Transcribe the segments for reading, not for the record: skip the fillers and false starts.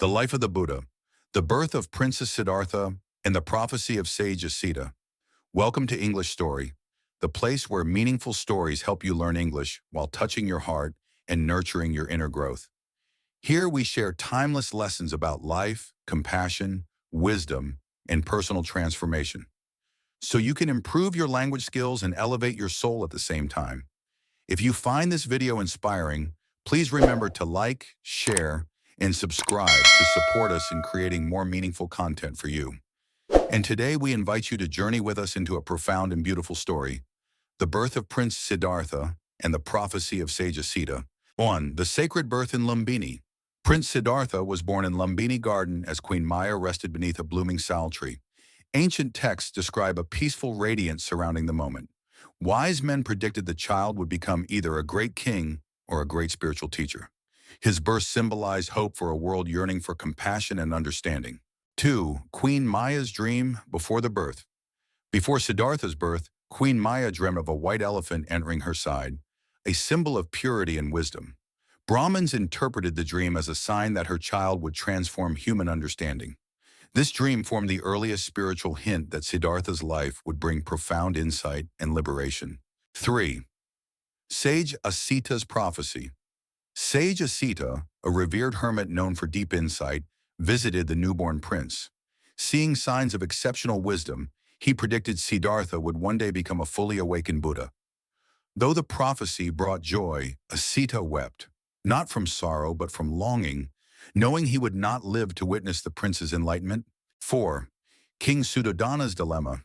The Life of the Buddha, the Birth of Princess Siddhartha, and the Prophecy of Sage Asita. Welcome to English Story, the place where meaningful stories help you learn English while touching your heart and nurturing your inner growth. Here we share timeless lessons about life, compassion, wisdom, and personal transformation, so you can improve your language skills and elevate your soul at the same time. If you find this video inspiring, please remember to like, share, and subscribe to support us in creating more meaningful content for you. And today we invite you to journey with us into a profound and beautiful story, the birth of Prince Siddhartha and the prophecy of Sage Asita. 1. The sacred birth in Lumbini. Prince Siddhartha was born in Lumbini Garden as Queen Maya rested beneath a blooming sal tree. Ancient texts describe a peaceful radiance surrounding the moment. Wise men predicted the child would become either a great king or a great spiritual teacher. His birth symbolized hope for a world yearning for compassion and understanding. 2. Queen Maya's dream before the birth. Before Siddhartha's birth, Queen Maya dreamt of a white elephant entering her side, a symbol of purity and wisdom. Brahmins interpreted the dream as a sign that her child would transform human understanding. This dream formed the earliest spiritual hint that Siddhartha's life would bring profound insight and liberation. 3. Sage Asita's prophecy. Sage Asita, a revered hermit known for deep insight, visited the newborn prince. Seeing signs of exceptional wisdom, he predicted Siddhartha would one day become a fully awakened Buddha. Though the prophecy brought joy, Asita wept, not from sorrow but from longing, knowing he would not live to witness the prince's enlightenment. 4. King Suddhodana's dilemma.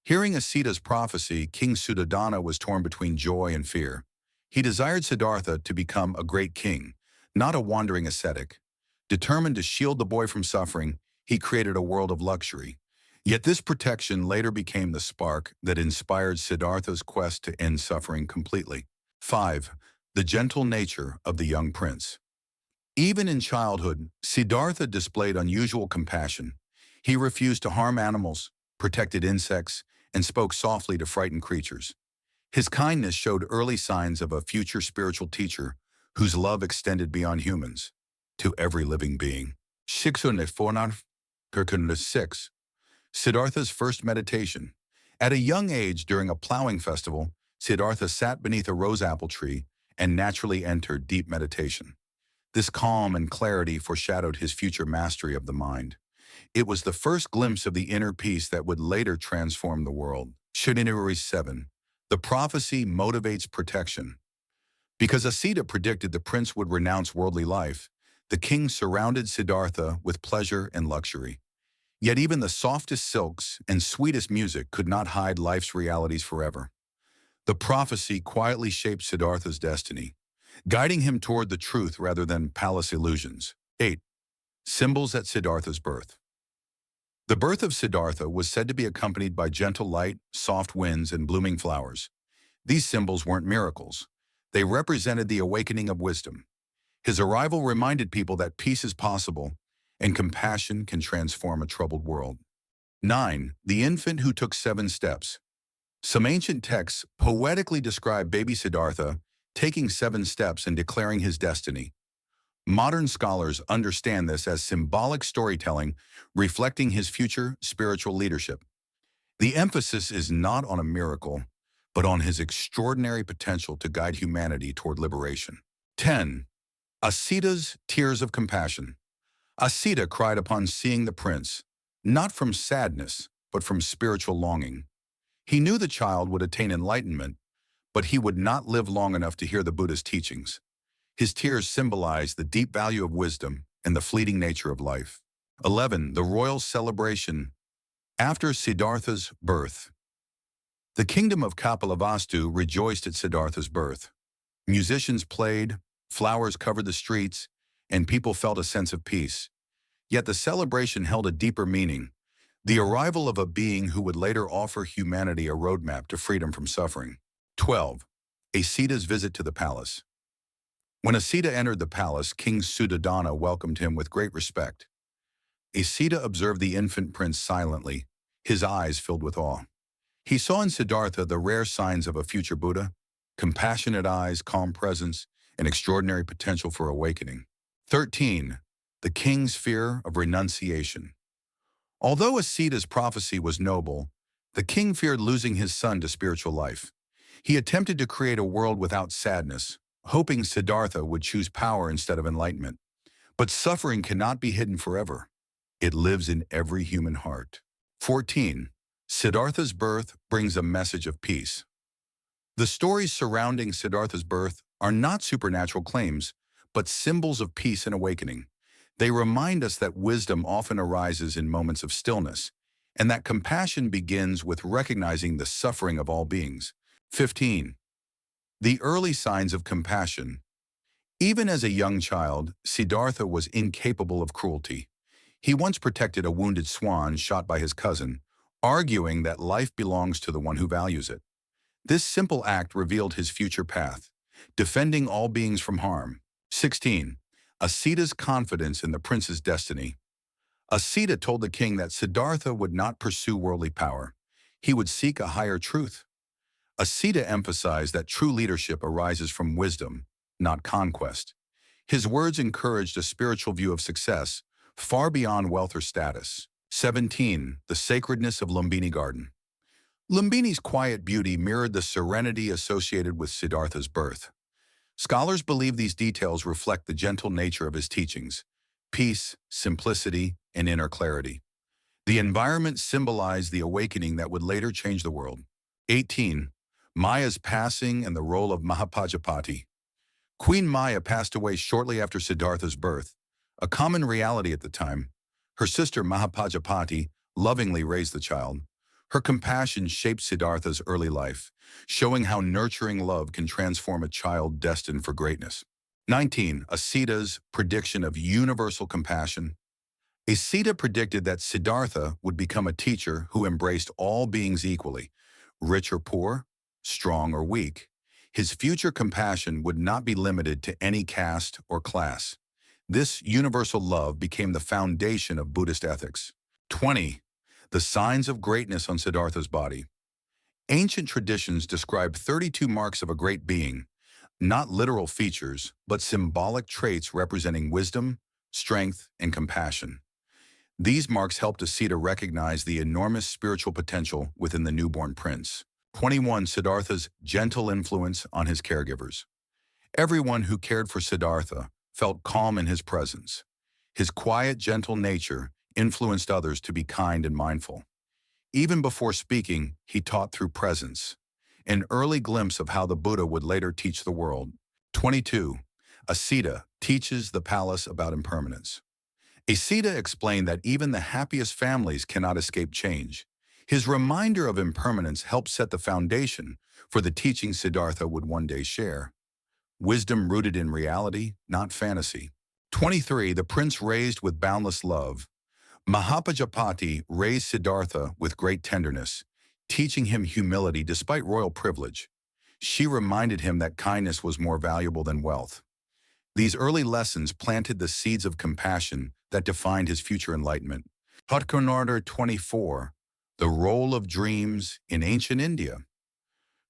Hearing Asita's prophecy, King Suddhodana was torn between joy and fear. He desired Siddhartha to become a great king, not a wandering ascetic. Determined to shield the boy from suffering, he created a world of luxury. Yet this protection later became the spark that inspired Siddhartha's quest to end suffering completely. 5. The gentle nature of the young prince. Even in childhood, Siddhartha displayed unusual compassion. He refused to harm animals, protected insects, and spoke softly to frightened creatures. His kindness showed early signs of a future spiritual teacher whose love extended beyond humans to every living being. 6. Siddhartha's first meditation. At a young age during a plowing festival, Siddhartha sat beneath a rose apple tree and naturally entered deep meditation. This calm and clarity foreshadowed his future mastery of the mind. It was the first glimpse of the inner peace that would later transform the world. 7. The prophecy motivates protection. Because Asita predicted the prince would renounce worldly life, the king surrounded Siddhartha with pleasure and luxury. Yet even the softest silks and sweetest music could not hide life's realities forever. The prophecy quietly shaped Siddhartha's destiny, guiding him toward the truth rather than palace illusions. 8. Symbols at Siddhartha's birth. The birth of Siddhartha was said to be accompanied by gentle light, soft winds, and blooming flowers. These symbols weren't miracles. They represented the awakening of wisdom. His arrival reminded people that peace is possible and compassion can transform a troubled world. 9. The infant who took 7 steps. Some ancient texts poetically describe baby Siddhartha taking 7 steps and declaring his destiny. Modern scholars understand this as symbolic storytelling, reflecting his future spiritual leadership. The emphasis is not on a miracle, but on his extraordinary potential to guide humanity toward liberation. 10. Asita's tears of compassion. Asita cried upon seeing the prince, not from sadness, but from spiritual longing. He knew the child would attain enlightenment, but he would not live long enough to hear the Buddha's teachings. His tears symbolized the deep value of wisdom and the fleeting nature of life. 11. The royal celebration. After Siddhartha's birth. The kingdom of Kapilavastu rejoiced at Siddhartha's birth. Musicians played, flowers covered the streets, and people felt a sense of peace. Yet the celebration held a deeper meaning, the arrival of a being who would later offer humanity a roadmap to freedom from suffering. 12. Asita's visit to the palace. When Asita entered the palace, King Suddhodana welcomed him with great respect. Asita observed the infant prince silently, his eyes filled with awe. He saw in Siddhartha the rare signs of a future Buddha, compassionate eyes, calm presence, and extraordinary potential for awakening. 13. The king's fear of renunciation. Although Asita's prophecy was noble, the king feared losing his son to spiritual life. He attempted to create a world without sadness, hoping Siddhartha would choose power instead of enlightenment. But suffering cannot be hidden forever. It lives in every human heart. 14. Siddhartha's birth brings a message of peace. The stories surrounding Siddhartha's birth are not supernatural claims, but symbols of peace and awakening. They remind us that wisdom often arises in moments of stillness, and that compassion begins with recognizing the suffering of all beings. 15. The early signs of compassion. Even as a young child, Siddhartha was incapable of cruelty. He once protected a wounded swan shot by his cousin, arguing that life belongs to the one who values it. This simple act revealed his future path, defending all beings from harm. 16. Asita's confidence in the prince's destiny. Asita told the king that Siddhartha would not pursue worldly power. He would seek a higher truth. Asita emphasized that true leadership arises from wisdom, not conquest. His words encouraged a spiritual view of success, far beyond wealth or status. 17. The sacredness of Lumbini Garden. Lumbini's quiet beauty mirrored the serenity associated with Siddhartha's birth. Scholars believe these details reflect the gentle nature of his teachings: peace, simplicity, and inner clarity. The environment symbolized the awakening that would later change the world. 18. Maya's passing and the role of Mahapajapati. Queen Maya passed away shortly after Siddhartha's birth, a common reality at the time. Her sister Mahapajapati lovingly raised the child. Her compassion shaped Siddhartha's early life, showing how nurturing love can transform a child destined for greatness. 19. Asita's prediction of universal compassion. Asita predicted that Siddhartha would become a teacher who embraced all beings equally, rich or poor, strong or weak. His future compassion would not be limited to any caste or class. This universal love became the foundation of Buddhist ethics. 20. The signs of greatness on Siddhartha's body. Ancient traditions describe 32 marks of a great being, not literal features, but symbolic traits representing wisdom, strength, and compassion. These marks helped Asita recognize the enormous spiritual potential within the newborn prince. 21. Siddhartha's gentle influence on his caregivers. Everyone who cared for Siddhartha felt calm in his presence. His quiet, gentle nature influenced others to be kind and mindful. Even before speaking, he taught through presence, an early glimpse of how the Buddha would later teach the world. 22. Asita teaches the palace about impermanence. Asita explained that even the happiest families cannot escape change. His reminder of impermanence helped set the foundation for the teaching Siddhartha would one day share. Wisdom rooted in reality, not fantasy. 23. The prince raised with boundless love. Mahapajapati raised Siddhartha with great tenderness, teaching him humility despite royal privilege. She reminded him that kindness was more valuable than wealth. These early lessons planted the seeds of compassion that defined his future enlightenment. Order 24. The role of dreams in ancient India.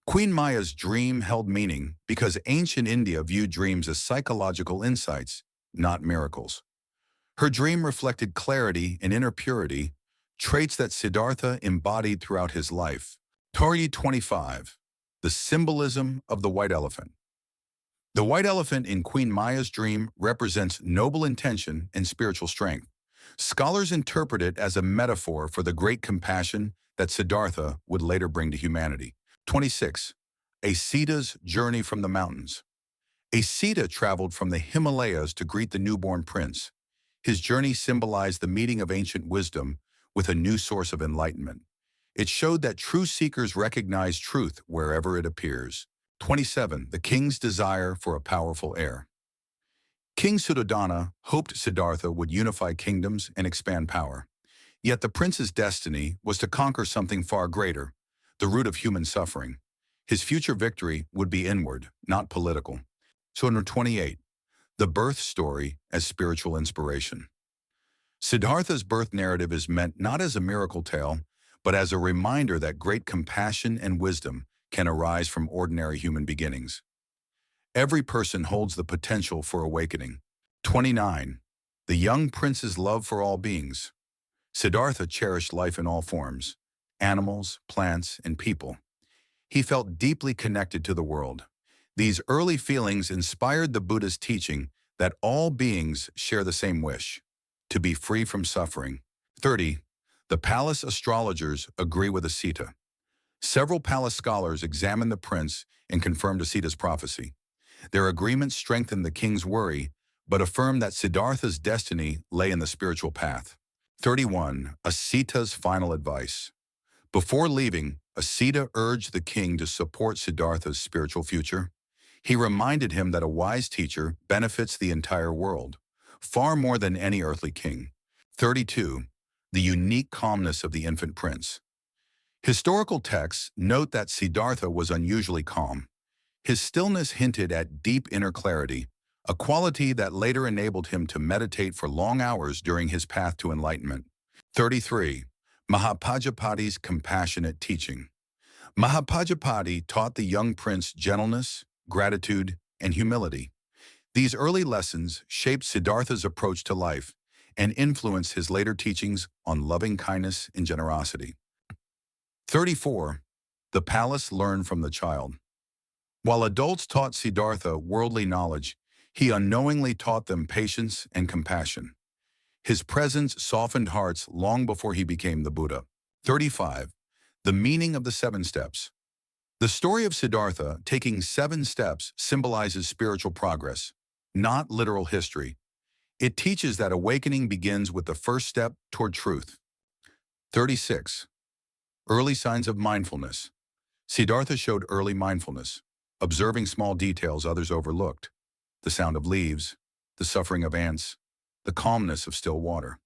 Queen Maya's dream held meaning because ancient India viewed dreams as psychological insights, not miracles. Her dream reflected clarity and inner purity, traits that Siddhartha embodied throughout his life. 25. The symbolism of the white elephant. The white elephant in Queen Maya's dream represents noble intention and spiritual strength. Scholars interpret it as a metaphor for the great compassion that Siddhartha would later bring to humanity. 26. Asita's journey from the mountains. Asita traveled from the Himalayas to greet the newborn prince. His journey symbolized the meeting of ancient wisdom with a new source of enlightenment. It showed that true seekers recognize truth wherever it appears. 27. The king's desire for a powerful heir. King Suddhodana hoped Siddhartha would unify kingdoms and expand power. Yet the prince's destiny was to conquer something far greater, the root of human suffering. His future victory would be inward, not political. 28. The birth story as spiritual inspiration. Siddhartha's birth narrative is meant not as a miracle tale, but as a reminder that great compassion and wisdom can arise from ordinary human beginnings. Every person holds the potential for awakening. 29. The young prince's love for all beings. Siddhartha cherished life in all forms, animals, plants, and people. He felt deeply connected to the world. These early feelings inspired the Buddha's teaching that all beings share the same wish, to be free from suffering. 30. The palace astrologers agree with Asita. Several palace scholars examined the prince and confirmed Asita's prophecy. Their agreement strengthened the king's worry, but affirmed that Siddhartha's destiny lay in the spiritual path. 31. Asita's final advice. Before leaving, Asita urged the king to support Siddhartha's spiritual future. He reminded him that a wise teacher benefits the entire world, far more than any earthly king. 32. The unique calmness of the infant prince. Historical texts note that Siddhartha was unusually calm. His stillness hinted at deep inner clarity, a quality that later enabled him to meditate for long hours during his path to enlightenment. 33. Mahapajapati's compassionate teaching. Mahapajapati taught the young prince gentleness, gratitude, and humility. These early lessons shaped Siddhartha's approach to life and influenced his later teachings on loving kindness and generosity. 34. The palace learned from the child. While adults taught Siddhartha worldly knowledge, he unknowingly taught them patience and compassion. His presence softened hearts long before he became the Buddha. 35. The meaning of the 7 steps. The story of Siddhartha taking 7 steps symbolizes spiritual progress, not literal history. It teaches that awakening begins with the first step toward truth. 36. Early signs of mindfulness. Siddhartha showed early mindfulness, observing small details others overlooked: the sound of leaves, the suffering of ants, the calmness of still water.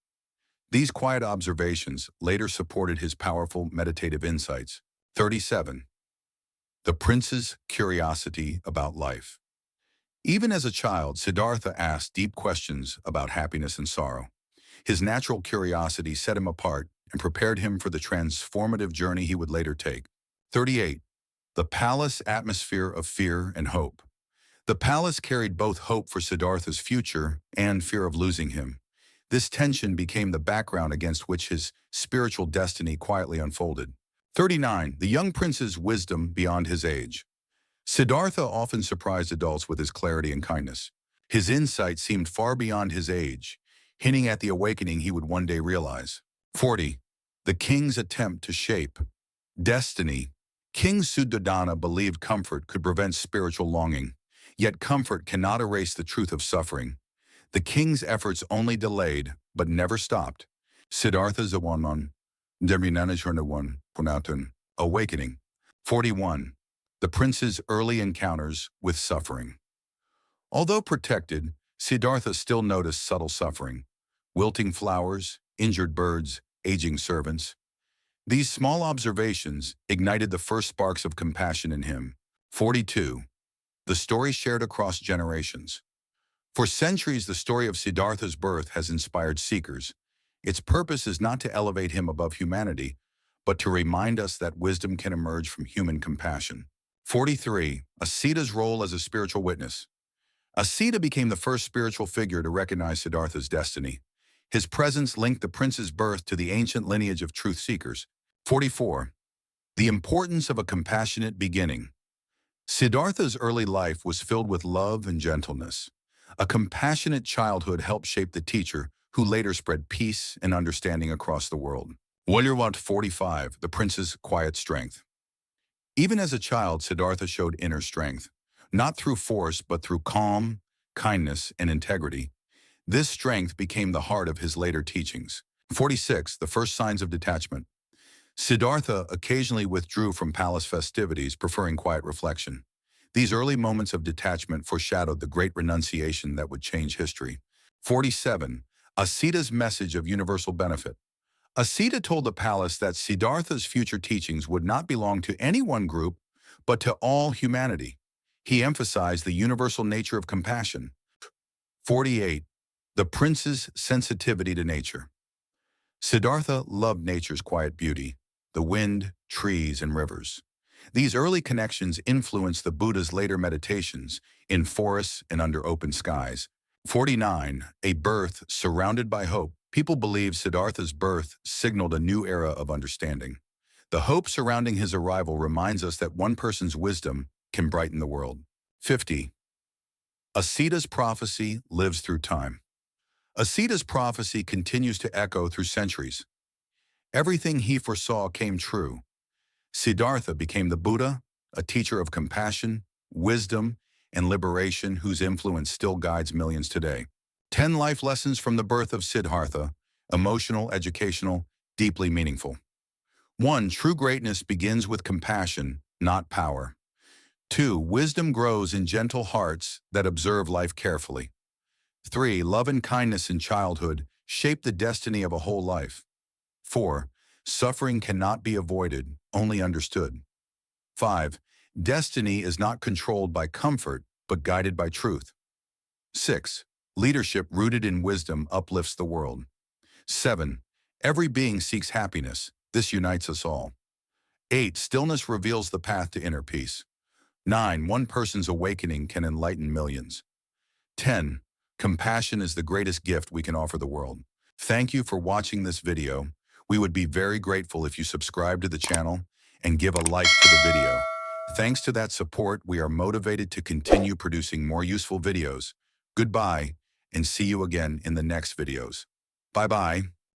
These quiet observations later supported his powerful meditative insights. 37. The prince's curiosity about life. Even as a child, Siddhartha asked deep questions about happiness and sorrow. His natural curiosity set him apart and prepared him for the transformative journey he would later take. 38. The palace atmosphere of fear and hope. The palace carried both hope for Siddhartha's future and fear of losing him. This tension became the background against which his spiritual destiny quietly unfolded. 39. The young prince's wisdom beyond his age. Siddhartha often surprised adults with his clarity and kindness. His insight seemed far beyond his age, hinting at the awakening he would one day realize. 40. The king's attempt to shape destiny. King Suddhodana believed comfort could prevent spiritual longing, yet comfort cannot erase the truth of suffering. The king's efforts only delayed, but never stopped. Siddhartha's Awaman, Deminanajurnawan, Punatun, awakening. 41. The prince's early encounters with suffering. Although protected, Siddhartha still noticed subtle suffering: wilting flowers, injured birds, aging servants. These small observations ignited the first sparks of compassion in him. 42. The story shared across generations. For centuries, the story of Siddhartha's birth has inspired seekers. Its purpose is not to elevate him above humanity, but to remind us that wisdom can emerge from human compassion. 43. Asita's role as a spiritual witness. Asita became the first spiritual figure to recognize Siddhartha's destiny. His presence linked the prince's birth to the ancient lineage of truth seekers. 44. The importance of a compassionate beginning. Siddhartha's early life was filled with love and gentleness. A compassionate childhood helped shape the teacher who later spread peace and understanding across the world. 45. The prince's quiet strength. Even as a child, Siddhartha showed inner strength, not through force but through calm, kindness, and integrity. This strength became the heart of his later teachings. 46. The first signs of detachment. Siddhartha occasionally withdrew from palace festivities, preferring quiet reflection. These early moments of detachment foreshadowed the great renunciation that would change history. 47. Asita's message of universal benefit. Asita told the palace that Siddhartha's future teachings would not belong to any one group, but to all humanity. He emphasized the universal nature of compassion. 48. The prince's sensitivity to nature. Siddhartha loved nature's quiet beauty: the wind, trees, and rivers. These early connections influenced the Buddha's later meditations in forests and under open skies. 49. A birth surrounded by hope. People believe Siddhartha's birth signaled a new era of understanding. The hope surrounding his arrival reminds us that one person's wisdom can brighten the world. 50. Asita's prophecy lives through time. Asita's prophecy continues to echo through centuries. Everything he foresaw came true. Siddhartha became the Buddha, a teacher of compassion, wisdom, and liberation whose influence still guides millions today. 10 life lessons from the birth of Siddhartha, emotional, educational, deeply meaningful. 1. True greatness begins with compassion, not power. 2. Wisdom grows in gentle hearts that observe life carefully. 3. Love and kindness in childhood shape the destiny of a whole life. 4. Suffering cannot be avoided, only understood. 5. Destiny is not controlled by comfort, but guided by truth. 6. Leadership rooted in wisdom uplifts the world. 7. Every being seeks happiness. This unites us all. 8. Stillness reveals the path to inner peace. 9. One person's awakening can enlighten millions. 10. Compassion is the greatest gift we can offer the world. Thank you for watching this video. We would be very grateful if you subscribe to the channel and give a like to the video. Thanks to that support, we are motivated to continue producing more useful videos. Goodbye, and see you again in the next videos. Bye-bye.